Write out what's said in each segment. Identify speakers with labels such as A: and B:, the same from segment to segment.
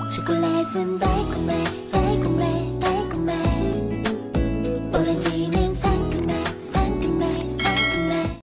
A: 초콜릿은 달콤해 달콤해 달콤해 오렌지는 상큼해 상큼해 상큼해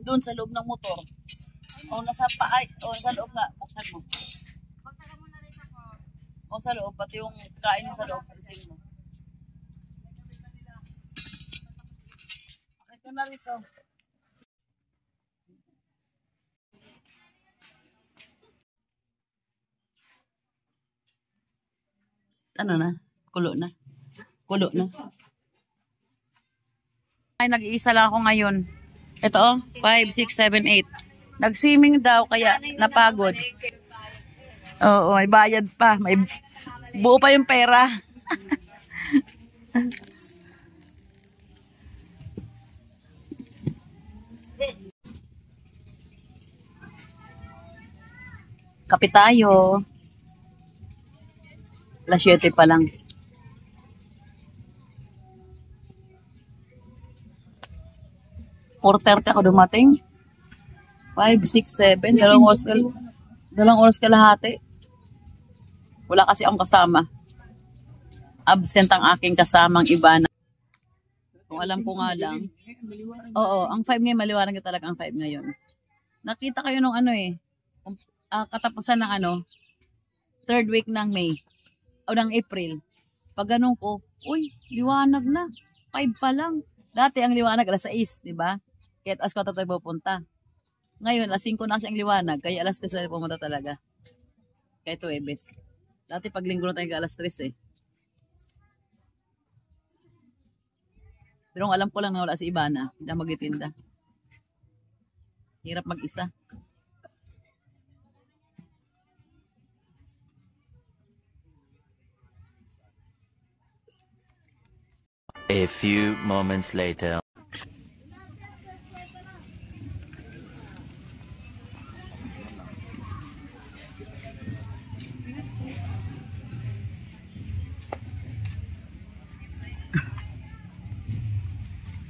B: Doon sa loob ng motor. O nasa paay. O sa loob nga. Buksan mo. O sa loob. Pati yung kain mo sa loob. Alisin mo. Ito na rito. Ano na? Kulo na. Kulo na. Ay, nag-iisa lang ako ngayon. Ito oh, 5, 6, 7, 8. Nag-swimming daw kaya napagod. Oo, may bayad pa. May buo pa yung pera. Kape tayo. Alas 7 pa lang. (4:30) ako dumating. 5, 6, 7. Dalawang oras kalahati. Wala kasi akong kasama. Absent ang aking kasamang iba na. Kung alam ko nga lang. Oo, ang 5 ngayon, maliwanag na talaga ang 5 ngayon. Nakita kayo nung ano eh. Katapusan ng ano. 3rd week ng May. O ng April. Pag ganun ko, uy, liwanag na. 5 pa lang. Dati ang liwanag alas 6, di ba? Kaya alas 4 tayo pupunta. Ngayon, alas 5 na kasi ang liwanag. Kaya alas 3 tayo pumunta talaga. Kaya ito Ebes. Dati pag linggo na tayo alas 3 eh. Pero alam ko lang na wala si Ibana. Hindi na magtitinda. Hirap mag-isa.
C: A few moments later.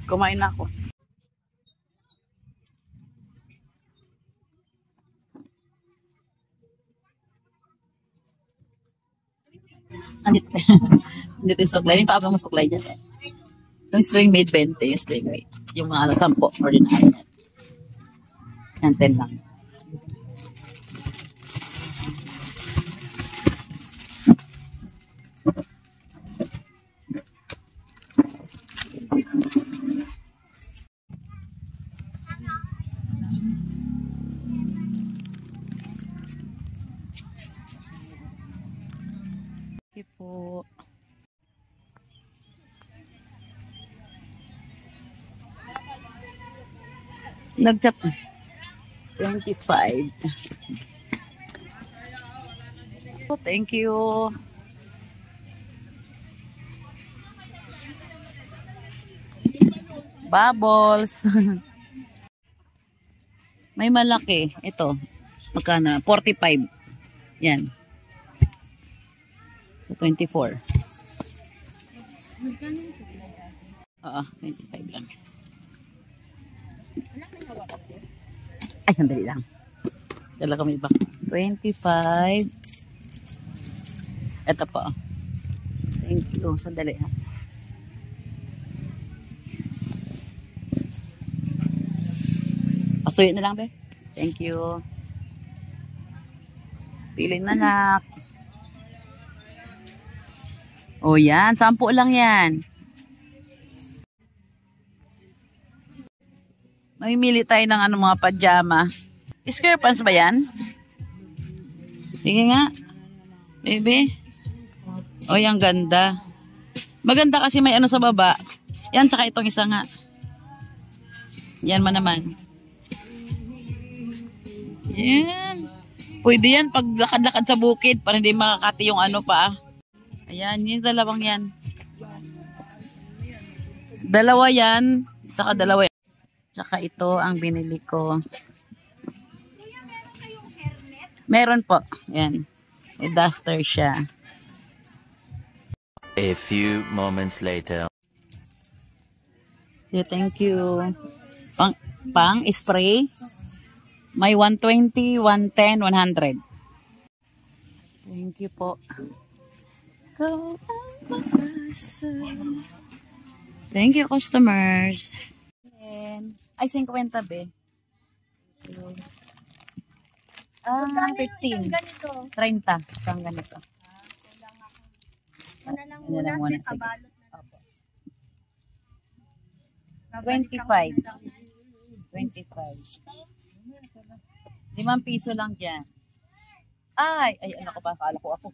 B: Kumain na ako. Andito. Andito yung suklay. Yung paabang mo suklay dyan eh. Yung spring made 20. Yung spring made. Yung mga 10. Ordinary. Yan 10 lang. Okay po. Nag-chat 25. Oh, thank you. Bubbles. May malaki. Ito. Magkano na? 45. Yan. 24. Oo, 25 lang. Ay, sandali lang. Dala kami iba. 25. Ito po. Thank you. Sandali ha. Pasuyo na lang, be. Thank you. Pili na nak. O yan, 10 lang yan. Mamimili tayo ng mga pajama. Square pants ba yan? Sige nga. Baby. O yan, ganda. Maganda kasi may sa baba. Yan, tsaka itong isa nga. Yan man naman. Yan. Pwede yan pag lakad-lakad sa bukid para hindi makakati yung pa. Ayan, yung dalawang yan. Dalawa yan. Tsaka dalawa yan. Tsaka ito ang binili ko. Meron po. Ayan. May duster siya.
C: A few moments later.
B: Yeah, thank you. Pang spray. May 120, 110, 100. Thank you po. Thank you, customers. Ay, 50 be. 15.
D: Ganito.
B: 30. Isang ganito.
D: Una lang
B: Ano lang muna, sige.
D: kabalot na.
B: Opo. 25. 25. 5 piso lang dyan. Ay, ano ko ba? Akala ko ako.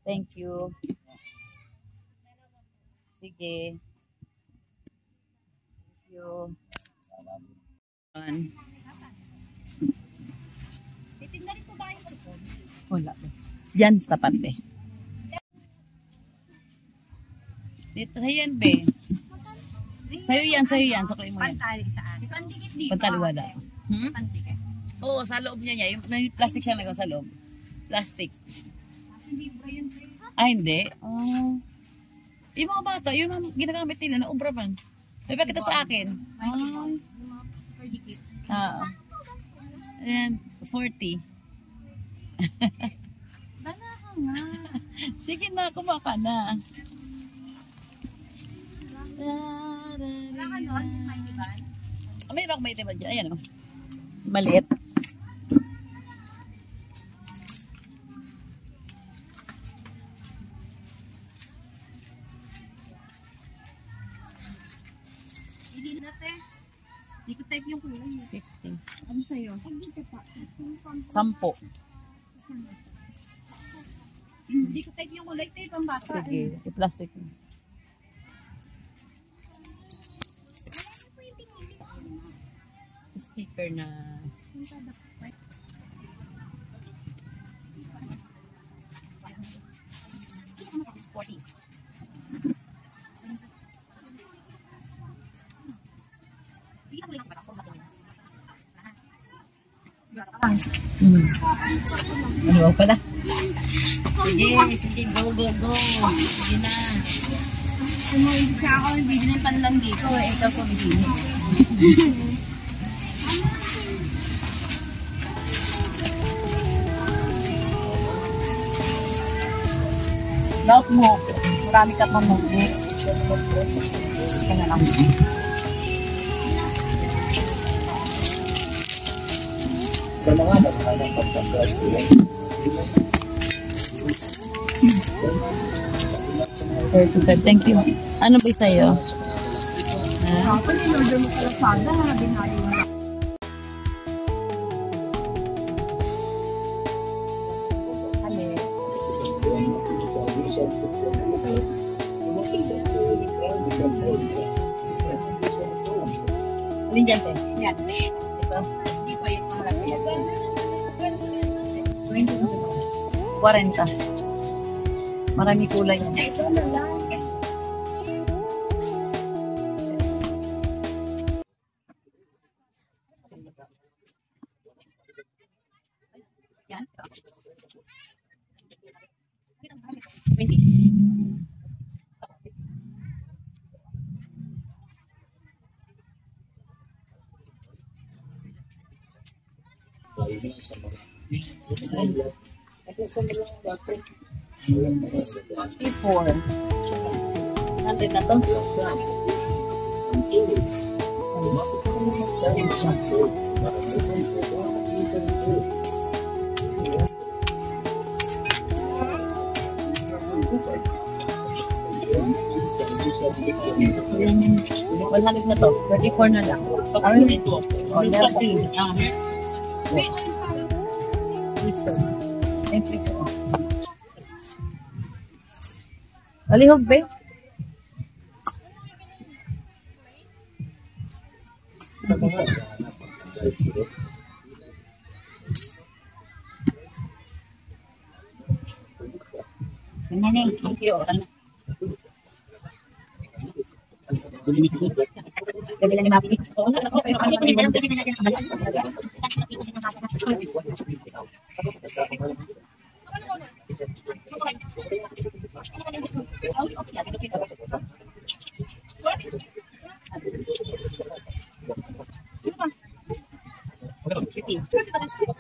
B: Thank you. Sige. Thank you.
D: Titinda rin po ba kayo po?
B: Wala. Diyan sa tapat eh. Dito, yan be. Sa'yo yan. Sukli mo yan.
D: Pantali saan? Pandikit dito.
B: Pantali wala.
D: Pandikit.
B: Oo, sa loob niya. May plastic siya nagawa sa loob. Plastic.
D: Hindi ba yun?
B: Hindi. Oh. Yung mga bata, yun ang ginagamit nila na ubra man. May pakita sa akin. Oh.
D: Pandikit.
B: Ayan, 40.
D: Bala ka nga.
B: Sige na, kumaka na.
D: Wala ka nun? May iban?
B: May rock bite ba dyan? Ayan o. Maliit.
D: Hindi na te. Hindi ko type yung kulay.
B: 50.
D: Ano sa'yo? Hindi ka pa.
B: 10.
D: Hindi ko type yung kulay te. Pambasa.
B: Sige, i-plastic mo. Sticker na ano ba pala? Sige, go. Sige na.
D: Kung hindi siya ako, bibili ng panlang dito. Ito po bibili.
B: Notebook. Marami ka pang notebook. Ika na lang.
E: Sa mga naghanap sa graduate,
B: 35. Thank you. Ano ba sa'yo?
D: Ako, in-order mo pala sana. Binayo mo na.
B: Alin dyan, te?
D: Yan.
B: Ito.
D: Hindi pa yung malaki.
B: 40. Marami kulay yan.
D: Ito na lang.
B: Yan. 20.
E: sa mga sa mga bata.
B: 54. Nandun na to. Wala na to. 34 na lang. Ay, oh, 30. Piso. Piso. Alihog, be? Nanay, thank you. Gabi lang ni Mapi. Pero kami pa rin kasi natin sa balat.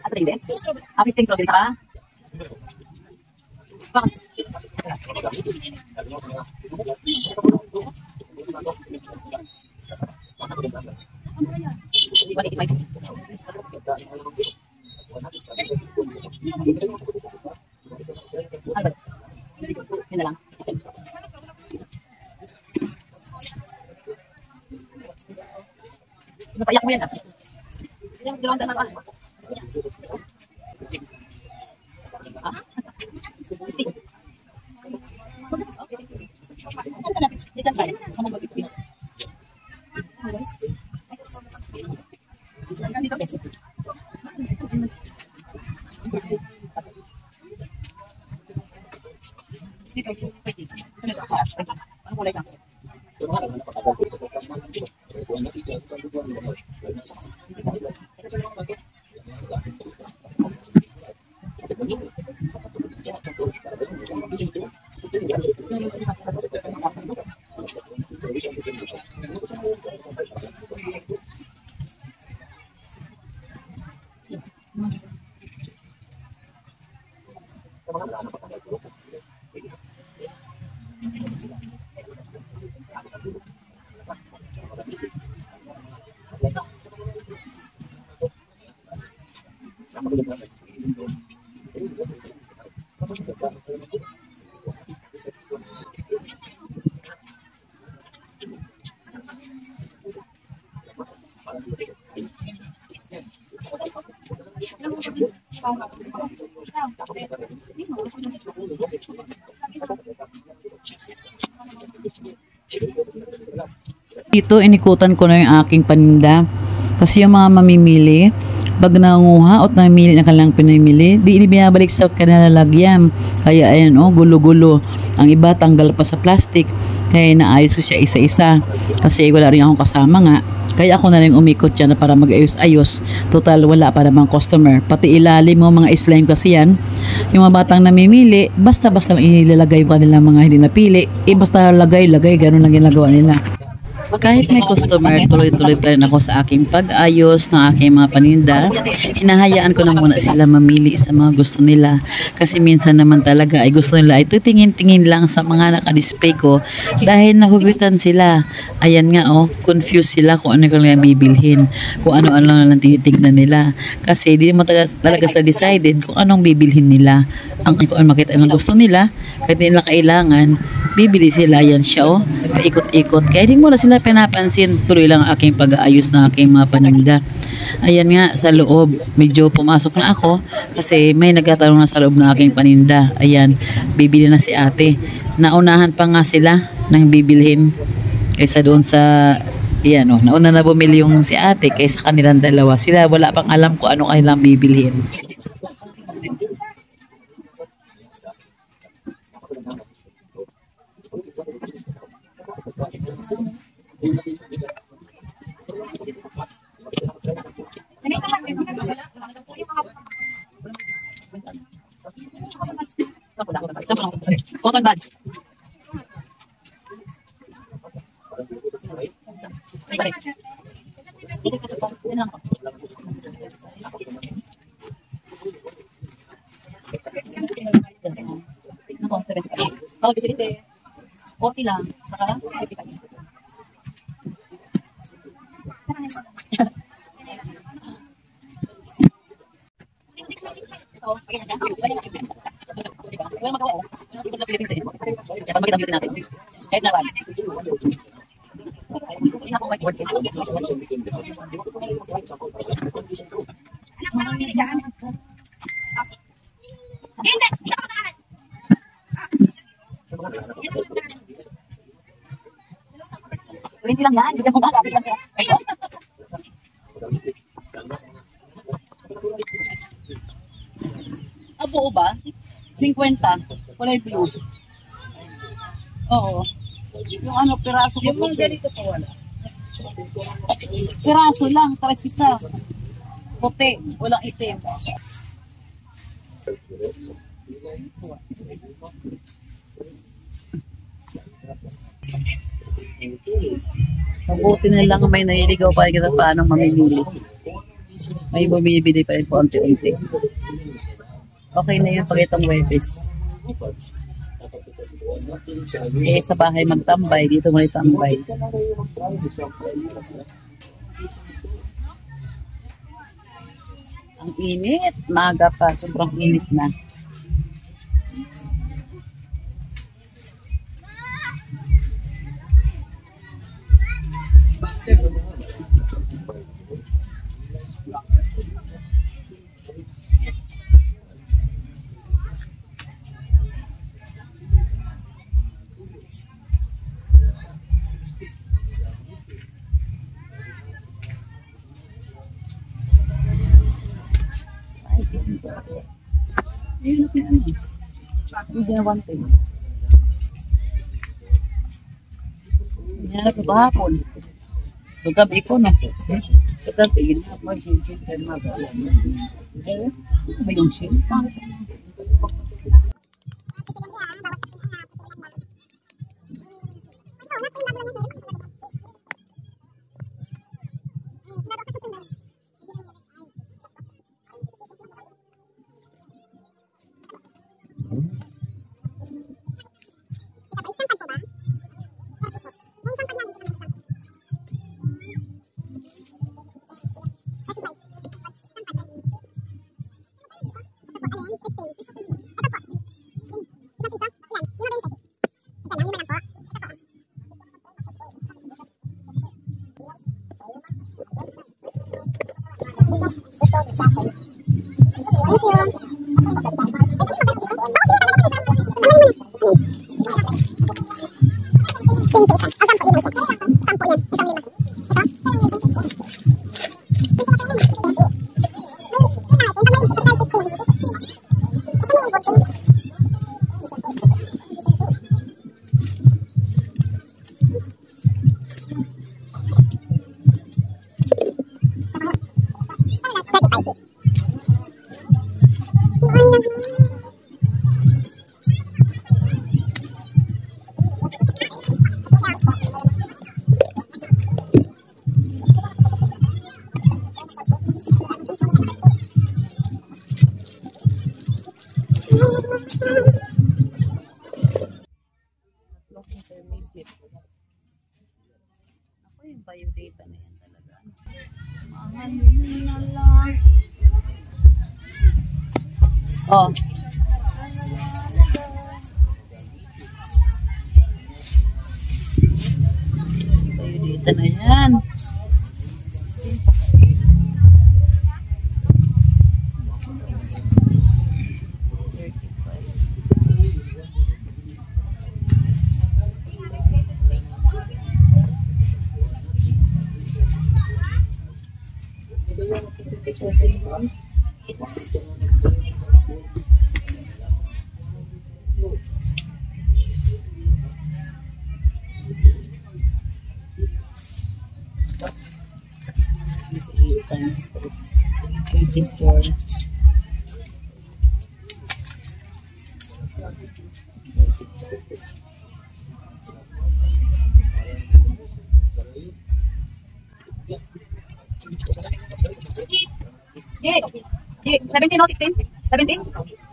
B: Apa ini? Apa yang sudah bisa? Bang. Payak mo yan. Yung dalawang daan na.
F: Dito, inikutan ko na yung aking paninda. Kasi yung mga mamimili, pag nanguha at namimili na kanilang pinamili, di binabalik sa kanilalagyan. Kaya ayan gulo-gulo. Ang iba tanggal pa sa plastic. Kaya naayos ko siya isa-isa. Kasi wala rin akong kasama nga. Kaya ako na rin umikot siya na para mag-ayos-ayos. Total, wala pa namang customer. Pati ilalim mo mga slime kasi yan. Yung mga batang namimili, basta-basta lang inilalagay yung kanilang mga hindi napili. Basta lagay-lagay, ganun lang ginagawa nila. Kahit may customer, tuloy-tuloy pa rin ako sa aking pag-ayos ng aking mga paninda. Hinahayaan ko na muna sila mamili sa mga gusto nila. Kasi minsan naman talaga ay gusto nila ay tingin-tingin lang sa mga nakadisplay ko dahil nahugutan sila. Ayan nga confused sila kung ano kanilang bibilhin. Kung ano-ano lang tinitignan nila. Kasi di mo talaga sa decided kung anong bibilhin nila. Kung makita ang gusto nila, kahit nila kailangan, bibili sila. Yan siya paikot-ikot. Kaya di mo na sila pinapansin, tuloy lang ang aking pag-aayos ng aking mga paninda. Ayan nga, sa loob, medyo pumasok na ako kasi may nagtatanong na sa loob ng aking paninda. Ayan, bibili na si ate. Naunahan pa nga sila ng bibilhin kaysa doon sa, ayan nauna na bumili yung si ate kaysa kanilang dalawa. Sila wala pang alam kung anong kanilang bibilhin.
B: Cotton buds. Kalau bisa dite, 40 lang. Saka 50 kanya. Kahit naman. Hindi lang yan, hindi mo ba? Buo ba? 50. Kulay blue. Oo. Yung piraso ko. Yung ganito po wala. Piraso lang, talas isa. Puti, walang itim. Mabuti na lang may naliligaw pa rin kita paano mamimili. May bumibili pa rin po unti-unti. Okay na yun pag itong Webes. Sa bahay magtambay, dito may tambay. Ang init, maga pa, sobrang init na. ano. Hindi na 110. Hinanap ko kahapon. Gabi ko na. Gabi, ginap mo, sige, kaya magawa. May yung siya. Ako yung biodata na yan talaga. Oh. Biodata na yan. Times 84. Di, 17 o 16? 17?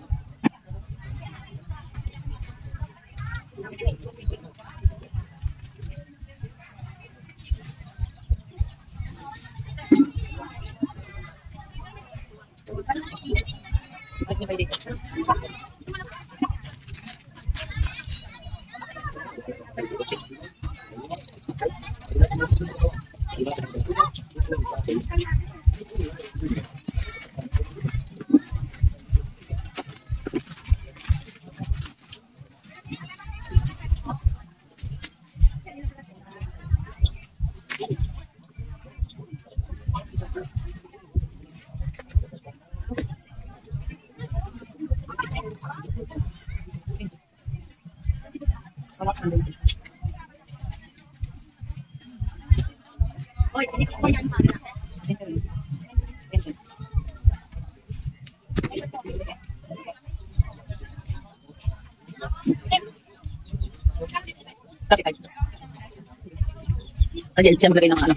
B: Ayan, siya maglagay ng mga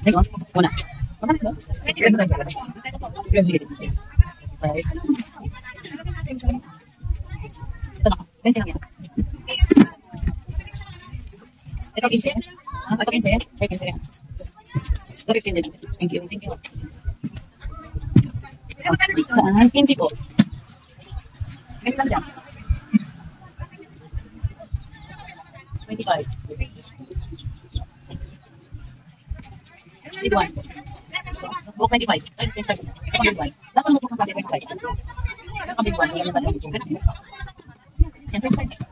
B: Nego, una. Magkano ba? Sige, sige. Ito na, 20 lang yan. Ito 15. Ito 15. Ay, 15 yan. Ito 15 din. Thank you. Thank you. Saan? 15 po. 20 lang dyan. 25. 21. Buok 25. 25. 25. Dapat mo kung kasi 25. 25. Yan, 25.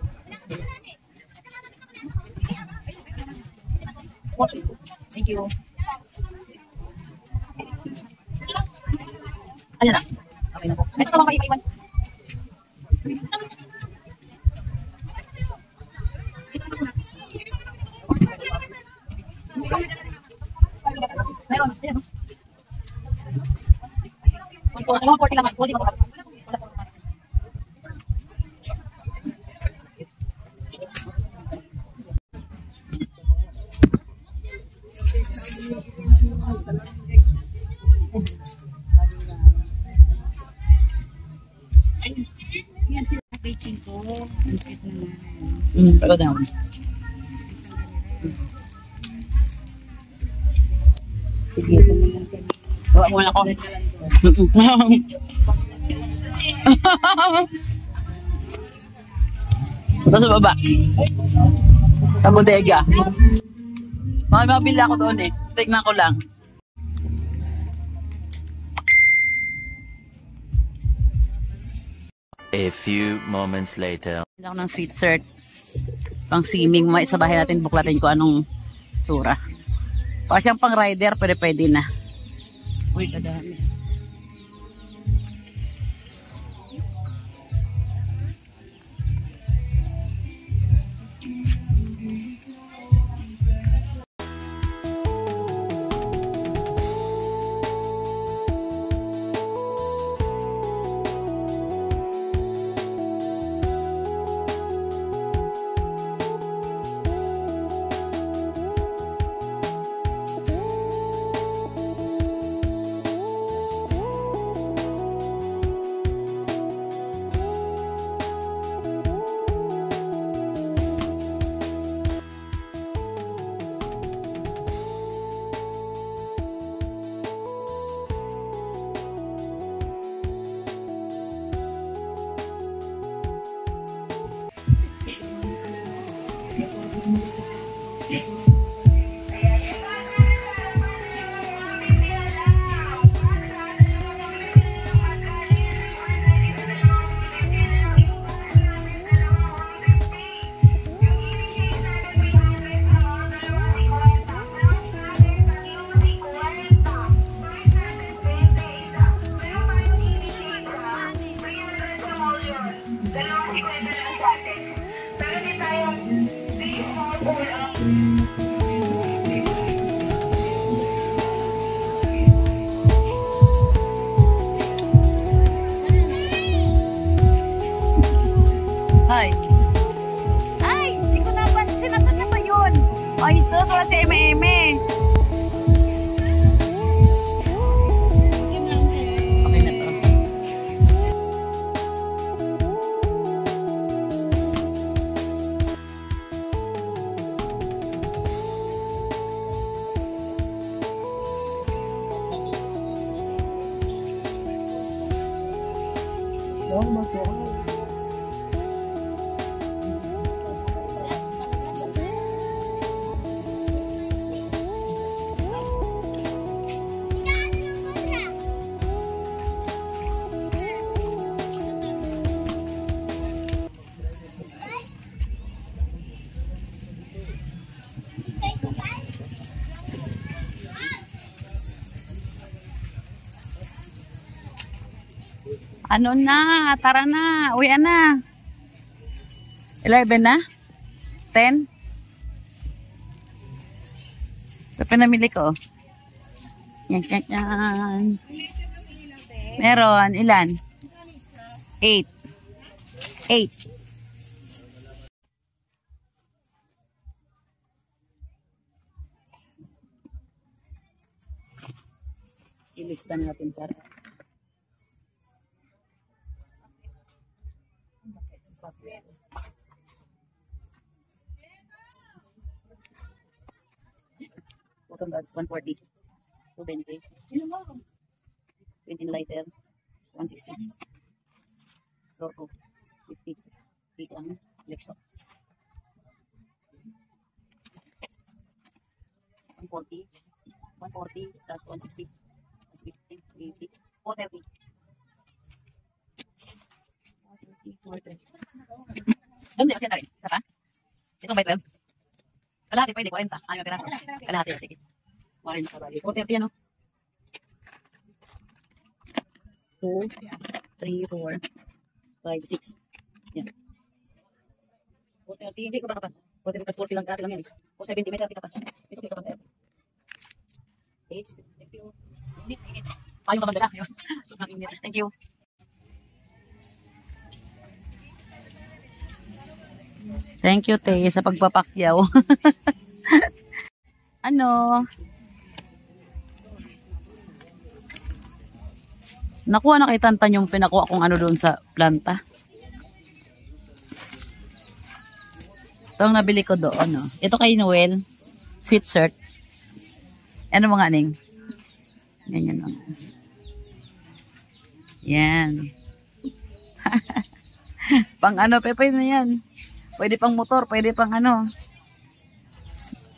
B: Thank you. Ayan na. Okay na po. Ito ka mga iwan. Meron. Ayan. Alam mo, 40 lang. 40 lang.
D: Yan si Beijing ko. Ang cute naman.
B: Pero saan?
D: Sige, ito naman kami.
B: Bawa muna ako. Ito sa baba. Sa bodega. Mga mabili ako doon eh. Tignan ko lang.
C: A few moments later.
B: Hindi ako ng sweet cert. Pang swimming. May sa bahay natin buklatin ko anong tsura. Para siyang pang rider, pwede na. Uy, kadami. Hi.
D: Ay! Hindi ko napansin. Nasaan na ba yun? Ay, sus. Wala si Eme-Eme.
B: Okay na to. Ano na? Tara na. Uwi na. 11 na? 10? Ito pinamili ko. Yan, yan, yan. Meron. Ilan? 8. 8. Ilista natin para. Bottom bags, 140. 220. 20 lighter, 160. Door 2, 50. Dito ang next stop. 140. 140 plus 160. Plus 50, 80. 430. 430. Doon din, magsenta rin. Isa pa? Ito ba 12? Kalahati pwede, 40. Ano yung piraso? Kalahati, sige. 40 sa bali. 430 ano? 2, 3, 4, 5, 6. Yan. 430, hindi, sobra ka pa. 40 plus 40 lang ka lang yan eh. 470, may 30 ka pa. May sukli ka pa. 8, thank you. Hindi, init. Payo ka ba dala? Sobrang init. Thank you. Thank you, Te, sa pagpapakyaw. Ano? Nakuha na kay Tantan yung pinakuha kong ano doon sa planta. Ito ang nabili ko doon. No? Ito kay Noel. Sweet shirt. Ano mga aning? Ganyan lang. Yan. Pang ano, pepe na yan. Pwede pang motor, pwede pang ano.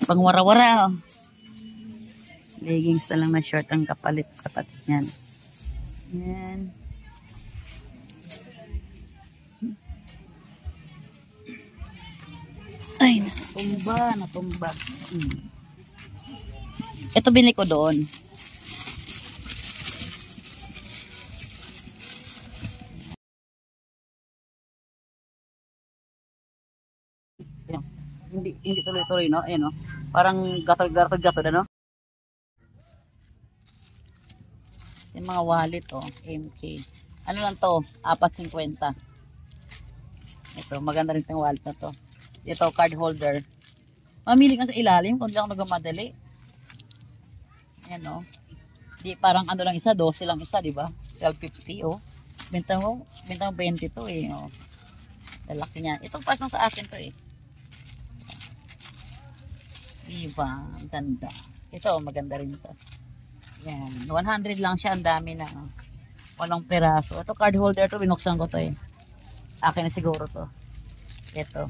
B: Pang wara-wara. Oh. Leggings na lang na short ang kapalit niyan. Yan. Ay, natumba. Ito binili ko doon. Yan. Hindi tuloy-tuloy, no? Ayan, no? Parang gatod, ano? Yung mga wallet, oh. MK. Ano lang to? 4.50. Ito, maganda rin itong wallet na to. Ito, card holder. Mamili ka sa ilalim kung di ako nagmamadali. Ayan, no? Di, parang ano lang isa, 12 lang isa, di ba? 12.50, oh. Bintang mo 20 to, eh, oh. Lalaki niya. Itong pas lang sa akin to, eh. Diba? Ang ganda. Ito, maganda rin ito. Yan. 100 lang siya. Ang dami na. Walang peraso. Ito, card holder to. Binuksan ko to eh. Akin na siguro to. Ito.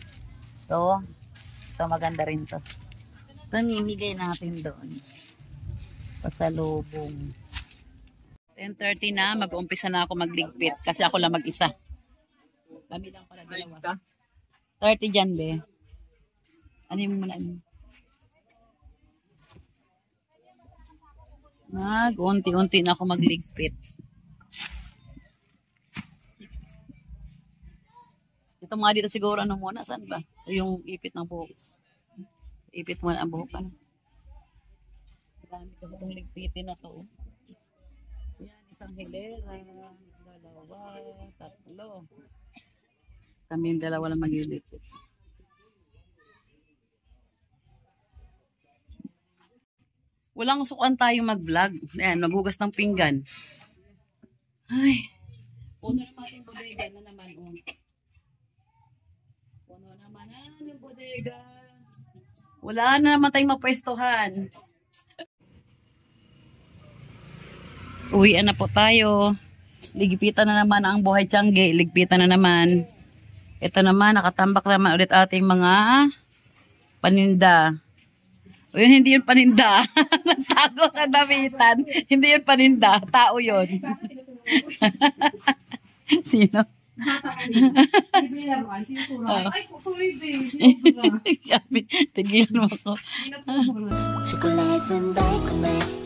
B: Ito. Ito, maganda rin to. Ito, mimigay natin doon. Pasalubong. 10:30 na. Mag-umpisa na ako magligpit. Kasi ako lang mag-isa. Kami lang pala dalawa. 30 dyan, be. Ano yung muna? Unti-unti na ako magligpit. Ito mga dito siguro ano muna, saan ba? Yung ipit ng buhok. Ipit muna ang buhok. Ano? Marami kasi itong ligpitin na to. Yan, isang hilera, dalawa, tatlo. Kami yung dalawa lang magligpit. Walang sukan tayo mag-vlog. Ayan, maghugas ng pinggan. Ay. Puno naman yung bodega na naman. Oh. Puno naman yung bodega. Wala na naman tayong mapwestuhan. Uwian na po tayo. Ligpitan na naman ang buhay tiyangge. Ligpitan na naman. Ito naman, nakatambak naman ulit ating mga paninda. O yun, hindi yun paninda. Nagtago sa damitan. Hindi yun paninda. Tao yun. Sino? Ay, sorry, babe. Tigilan mo ko.
A: 초콜릿은 달콤해